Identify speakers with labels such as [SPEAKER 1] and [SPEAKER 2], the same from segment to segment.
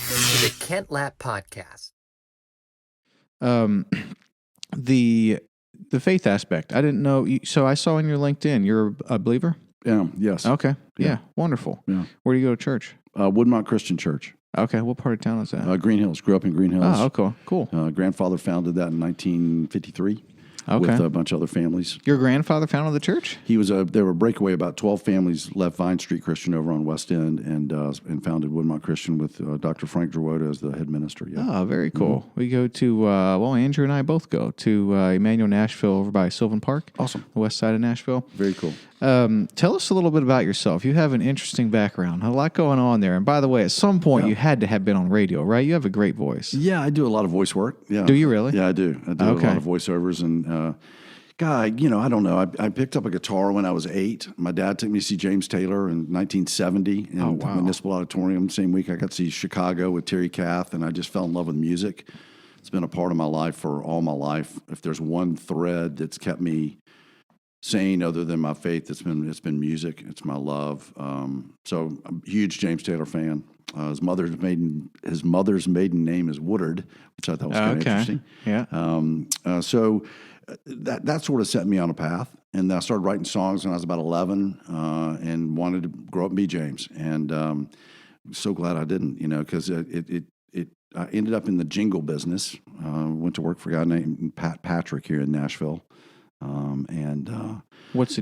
[SPEAKER 1] to the Kent Lapp Podcast.
[SPEAKER 2] The faith aspect. I didn't know. So I saw on your LinkedIn, you're a believer?
[SPEAKER 3] Yeah. Yes.
[SPEAKER 2] Okay. Yeah. Wonderful.
[SPEAKER 3] Yeah.
[SPEAKER 2] Where do you go to church?
[SPEAKER 3] Woodmont Christian Church.
[SPEAKER 2] Okay. What part of town is that?
[SPEAKER 3] Green Hills. Grew up in Green Hills.
[SPEAKER 2] Oh, okay. Cool.
[SPEAKER 3] Grandfather founded that in 1953
[SPEAKER 2] Okay.
[SPEAKER 3] with a bunch of other families.
[SPEAKER 2] Your grandfather founded the church?
[SPEAKER 3] He was there were a breakaway. About 12 families left Vine Street Christian over on West End and founded Woodmont Christian with Dr. Frank Drawota as the head minister. Yeah.
[SPEAKER 2] Oh, very cool. Mm-hmm. We go to, Andrew and I both go to Emmanuel Nashville over by Sylvan Park.
[SPEAKER 3] Awesome.
[SPEAKER 2] The west side of Nashville.
[SPEAKER 3] Very cool.
[SPEAKER 2] Tell us a little bit about yourself. You have an interesting background, a lot going on there. And by the way, at some point you had to have been on radio, right? You have a great voice.
[SPEAKER 3] Yeah, I do a lot of voice work. Yeah.
[SPEAKER 2] Do you really?
[SPEAKER 3] Yeah, I do. I do a lot of voiceovers and. I don't know. I picked up a guitar when I was 8. My dad took me to see James Taylor in 1970 in the Municipal Auditorium. Same week I got to see Chicago with Terry Kath, and I just fell in love with music. It's been a part of my life for all my life. If there's one thread that's kept me sane other than my faith, it's been music. It's my love. So I'm a huge James Taylor fan. His mother's maiden name is Woodard, which I thought was kind of interesting.
[SPEAKER 2] Yeah.
[SPEAKER 3] So that sort of set me on a path, and I started writing songs when I was about 11, and wanted to grow up and be James. And so glad I didn't, because I ended up in the jingle business. Went to work for a guy named Pat Patrick here in Nashville.
[SPEAKER 2] What's a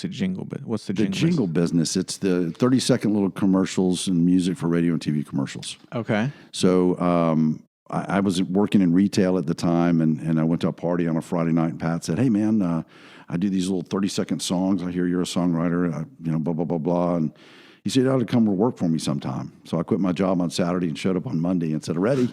[SPEAKER 2] jingle? What's the
[SPEAKER 3] jingle business? It's the 30-second little commercials and music for radio and TV commercials.
[SPEAKER 2] Okay.
[SPEAKER 3] So I was working in retail at the time, and I went to a party on a Friday night, and Pat said, "Hey man, I do these little 30-second songs. I hear you're a songwriter. Blah blah blah blah." And he said, "You ought to come work for me sometime." So I quit my job on Saturday and showed up on Monday and said, "Ready."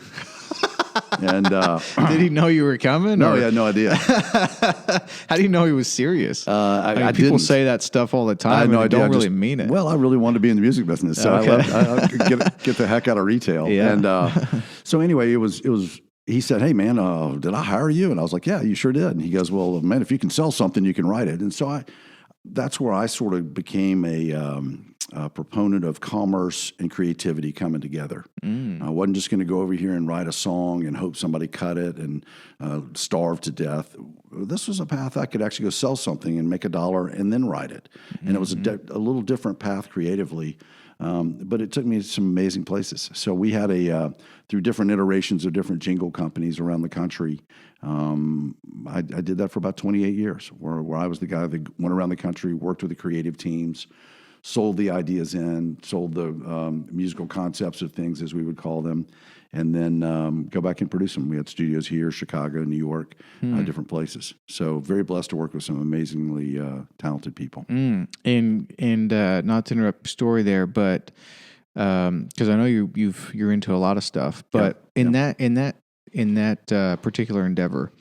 [SPEAKER 3] And
[SPEAKER 2] did he know you were coming?
[SPEAKER 3] No, he had no idea.
[SPEAKER 2] How do you know he was serious?
[SPEAKER 3] I
[SPEAKER 2] people
[SPEAKER 3] didn't.
[SPEAKER 2] say that stuff all the time. I don't really mean it.
[SPEAKER 3] Well, I really wanted to be in the music business, so I get the heck out of retail.
[SPEAKER 2] Yeah.
[SPEAKER 3] And so anyway, it was. He said, "Hey man, did I hire you?" And I was like, "Yeah, you sure did." And he goes, "Well, man, if you can sell something, you can write it." And so that's where I sort of became a proponent of commerce and creativity coming together. I wasn't just going to go over here and write a song and hope somebody cut it and starve to death. This was a path I could actually go sell something and make $1 and then write it. And it was a little different path creatively, but it took me to some amazing places. So we had through different iterations of different jingle companies around the country, I did that for about 28 years, where I was the guy that went around the country, worked with the creative teams, sold the ideas sold the musical concepts of things, as we would call them, and then go back and produce them. We had studios here, Chicago, New York, different places. So very blessed to work with some amazingly talented people.
[SPEAKER 2] And not to interrupt your story there, but because I know you're into a lot of stuff, but in that particular endeavor,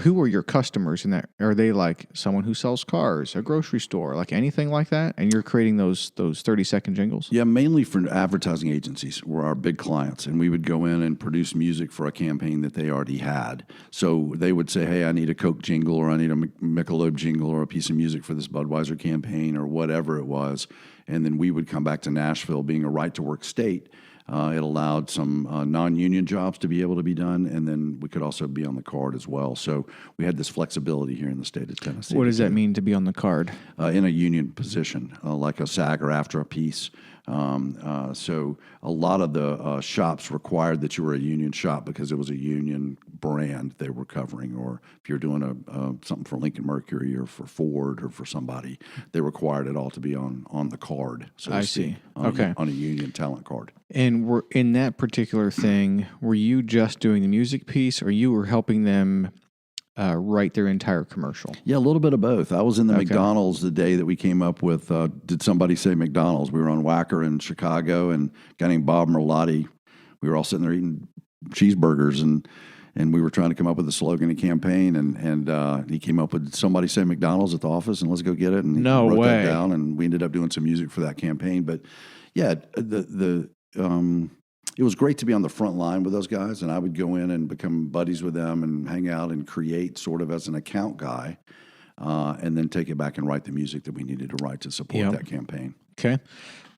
[SPEAKER 2] who are your customers in that? Are they like someone who sells cars, a grocery store, like anything like that? And you're creating those 30-second jingles?
[SPEAKER 3] Yeah, mainly for advertising agencies were our big clients, and we would go in and produce music for a campaign that they already had. So they would say, "Hey, I need a Coke jingle, or I need a Michelob jingle, or a piece of music for this Budweiser campaign," or whatever it was. And then we would come back to Nashville, being a right-to-work state. It allowed some non-union jobs to be able to be done, and then we could also be on the card as well. So we had this flexibility here in the state of Tennessee.
[SPEAKER 2] What does that mean to be on the card?
[SPEAKER 3] In a union position, like a SAG or AFTRA piece. So a lot of the shops required that you were a union shop because it was a union brand they were covering. Or if you're doing something for Lincoln Mercury or for Ford or for somebody, they required it all to be on the card. So
[SPEAKER 2] I see.
[SPEAKER 3] On a union talent card.
[SPEAKER 2] And in that particular thing, were you just doing the music piece, or you were helping them write their entire commercial?
[SPEAKER 3] Yeah, a little bit of both. I was in the McDonald's the day that we came up with, Did Somebody Say McDonald's? We were on Wacker in Chicago, and a guy named Bob Merlotti, we were all sitting there eating cheeseburgers, and we were trying to come up with a slogan and campaign, and he came up with Somebody Say McDonald's at the office, and let's go get it. And he wrote that down, and we ended up doing some music for that campaign. But yeah, it was great to be on the front line with those guys, and I would go in and become buddies with them and hang out and create sort of as an account guy, and then take it back and write the music that we needed to write to support that campaign.
[SPEAKER 2] Okay.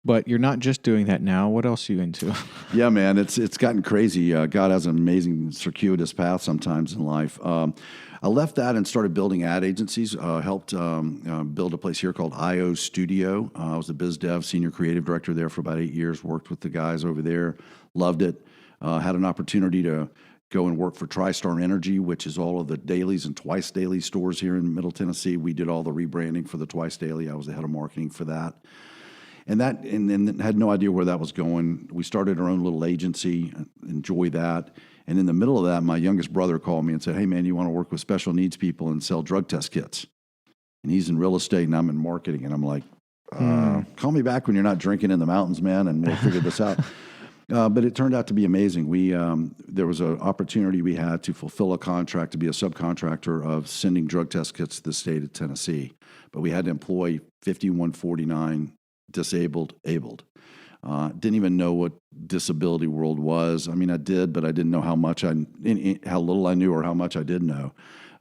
[SPEAKER 2] But you're not just doing that now. What else are you into?
[SPEAKER 3] Yeah, man, it's gotten crazy. God has an amazing circuitous path sometimes in life. I left that and started building ad agencies. Helped build a place here called IO Studio. I was the biz dev senior creative director there for about 8 years. Worked with the guys over there. Loved it. Had an opportunity to go and work for TriStar Energy, which is all of the Dailies and Twice Daily stores here in Middle Tennessee. We did all the rebranding for the Twice Daily. I was the head of marketing for that. And had no idea where that was going. We started our own little agency, enjoy that. And in the middle of that, my youngest brother called me and said, "Hey, man, you want to work with special needs people and sell drug test kits?" And he's in real estate and I'm in marketing. And I'm like, call me back when you're not drinking in the mountains, man, and we'll figure this out. But it turned out to be amazing. There was an opportunity we had to fulfill a contract to be a subcontractor of sending drug test kits to the state of Tennessee. But we had to employ 5149 disabled, abled. Didn't even know what disability world was. I mean, I did, but I didn't know how little I knew or how much I did know.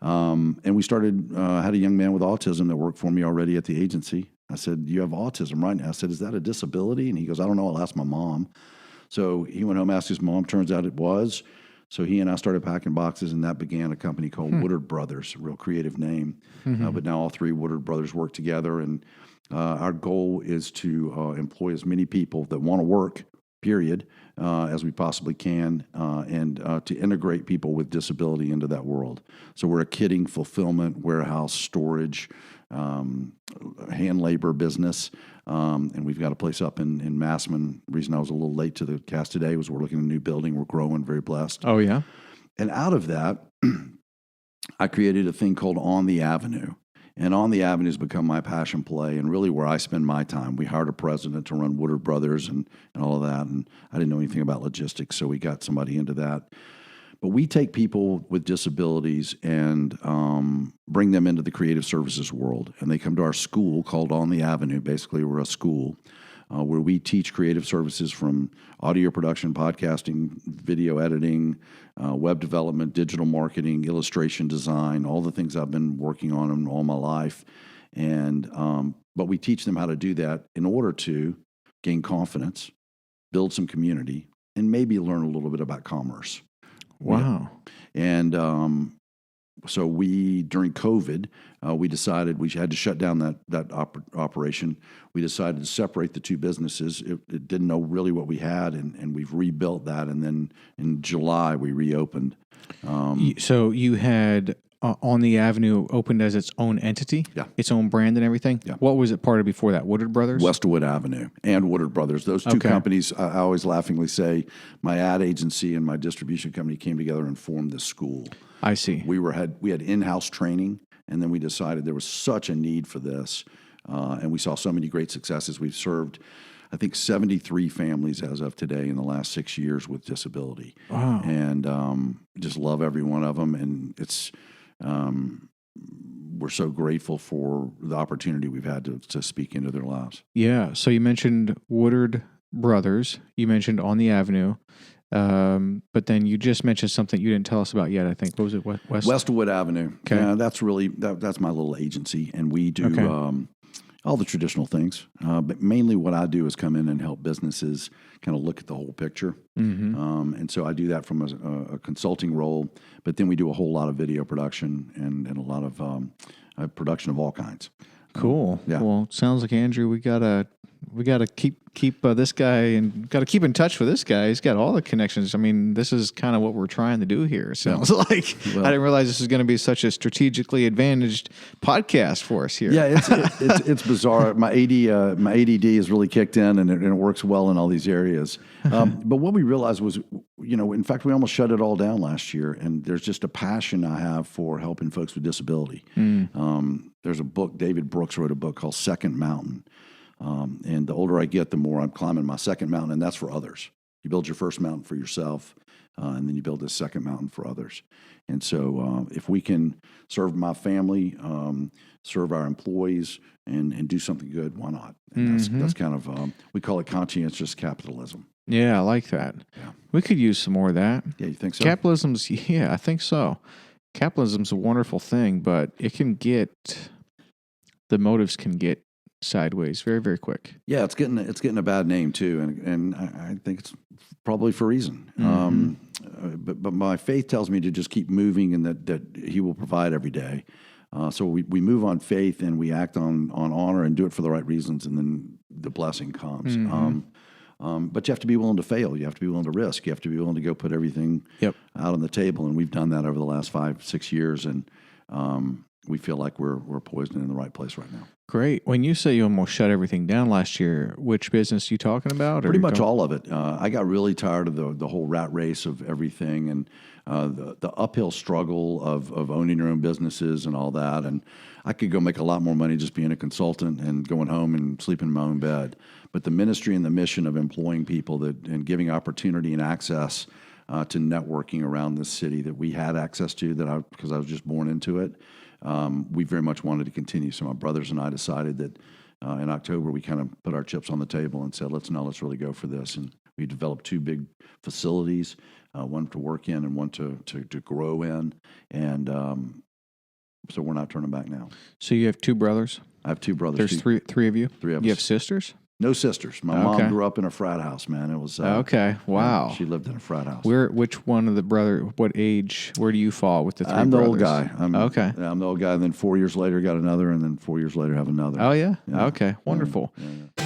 [SPEAKER 3] And we started, had a young man with autism that worked for me already at the agency. I said, "You have autism, right?" Now I said, "Is that a disability?" And he goes, "I don't know. I'll ask my mom." So he went home, asked his mom. Turns out it was. So he and I started packing boxes, and that began a company called Woodard Brothers, a real creative name. But now all three Woodard Brothers work together, and our goal is to employ as many people that want to work, period, as we possibly can, and to integrate people with disability into that world. So we're a kitting, fulfillment, warehouse, storage, hand labor business. And we've got a place up in Massman. The reason I was a little late to the cast today was we're looking at a new building. We're growing, very blessed.
[SPEAKER 2] Oh, yeah?
[SPEAKER 3] And out of that, I created a thing called On the Avenue. And On the Avenue has become my passion play and really where I spend my time. We hired a president to run Woodard Brothers and all of that. And I didn't know anything about logistics, so we got somebody into that. But we take people with disabilities and bring them into the creative services world. And they come to our school called On the Avenue. Basically, we're a school where we teach creative services from audio production, podcasting, video editing, web development, digital marketing, illustration design, all the things I've been working on all my life. And but we teach them how to do that in order to gain confidence, build some community, and maybe learn a little bit about commerce.
[SPEAKER 2] Wow.
[SPEAKER 3] And so during COVID, we decided we had to shut down that operation. We decided to separate the two businesses. It didn't know really what we had, and we've rebuilt that. And then in July, we reopened.
[SPEAKER 2] So you had On the Avenue opened as its own entity?
[SPEAKER 3] Yeah.
[SPEAKER 2] Its own brand and everything?
[SPEAKER 3] Yeah.
[SPEAKER 2] What was it part of before that? Woodard Brothers?
[SPEAKER 3] Westwood Avenue and Woodard Brothers. Those two companies, I always laughingly say, my ad agency and my distribution company came together and formed this school.
[SPEAKER 2] I see.
[SPEAKER 3] We had in-house training, and then we decided there was such a need for this, and we saw so many great successes. We've served, I think, 73 families as of today in the last 6 years with disability.
[SPEAKER 2] Wow.
[SPEAKER 3] And just love every one of them, and it's we're so grateful for the opportunity we've had to speak into their lives.
[SPEAKER 2] Yeah. So you mentioned Woodard Brothers. You mentioned On the Avenue. But then you just mentioned something you didn't tell us about yet, I think. What was it?
[SPEAKER 3] Westwood Avenue.
[SPEAKER 2] Okay.
[SPEAKER 3] Yeah, that's really, that's my little agency. And we do all the traditional things. But mainly what I do is come in and help businesses kind of look at the whole picture.
[SPEAKER 2] Mm-hmm.
[SPEAKER 3] And so I do that from a consulting role. But then we do a whole lot of video production and a lot of production of all kinds.
[SPEAKER 2] Cool.
[SPEAKER 3] Yeah.
[SPEAKER 2] Well, it sounds like, Andrew, we gotta keep this guy and got to keep in touch with this guy. He's got all the connections. I mean, this is kind of what we're trying to do here. It sounds like. Well, I didn't realize this was going to be such a strategically advantaged podcast for us here.
[SPEAKER 3] Yeah, it's bizarre. My ADD is really kicked in, and it works well in all these areas. But what we realized was, in fact, we almost shut it all down last year. And there's just a passion I have for helping folks with disability. There's a book, David Brooks wrote a book called Second Mountain. And the older I get, the more I'm climbing my second mountain, and that's for others. You build your first mountain for yourself, and then you build this second mountain for others. And so if we can serve my family, serve our employees, and do something good, why not? And that's kind of, we call it conscientious capitalism.
[SPEAKER 2] Yeah, I like that.
[SPEAKER 3] Yeah.
[SPEAKER 2] We could use some more of that.
[SPEAKER 3] Yeah, you think so?
[SPEAKER 2] Capitalism's, yeah, I think so. Capitalism's a wonderful thing, but it can get, the motives can get sideways very, very quick.
[SPEAKER 3] Yeah, it's getting a bad name too, and I think it's probably for a reason. But my faith tells me to just keep moving, and that He will provide every day. So we move on faith, and we act on honor, and do it for the right reasons, and then the blessing comes. But you have to be willing to fail. You have to be willing to risk. You have to be willing to go put everything out on the table, and we've done that over the last 5-6 years, and we feel like we're poised and in the right place right now.
[SPEAKER 2] Great. When you say you almost shut everything down last year, which business are you talking about?
[SPEAKER 3] Pretty much all of it. I got really tired of the whole rat race of everything, and the uphill struggle of owning your own businesses and all that. And I could go make a lot more money just being a consultant and going home and sleeping in my own bed. But the ministry and the mission of employing people and giving opportunity and access to networking around this city that we had access to, because I was just born into it, we very much wanted to continue. So my brothers and I decided that in October we kind of put our chips on the table and said, let's really go for this. And we developed 2 big facilities, one to work in and one to grow in. And so we're not turning back now.
[SPEAKER 2] So you have 2 brothers?
[SPEAKER 3] I have 2 brothers.
[SPEAKER 2] There's three of you?
[SPEAKER 3] 3 of us.
[SPEAKER 2] You have sisters?
[SPEAKER 3] No sisters. My mom grew up in a frat house, man. It was
[SPEAKER 2] okay. Wow.
[SPEAKER 3] She lived in a frat house.
[SPEAKER 2] Which one of the brother? What age? Where do you fall with the 3
[SPEAKER 3] I'm
[SPEAKER 2] brothers?
[SPEAKER 3] the old guy. I'm the old guy. And then 4 years later, got another, and then 4 years later, have another.
[SPEAKER 2] Oh yeah. Okay. Wonderful.
[SPEAKER 3] Yeah.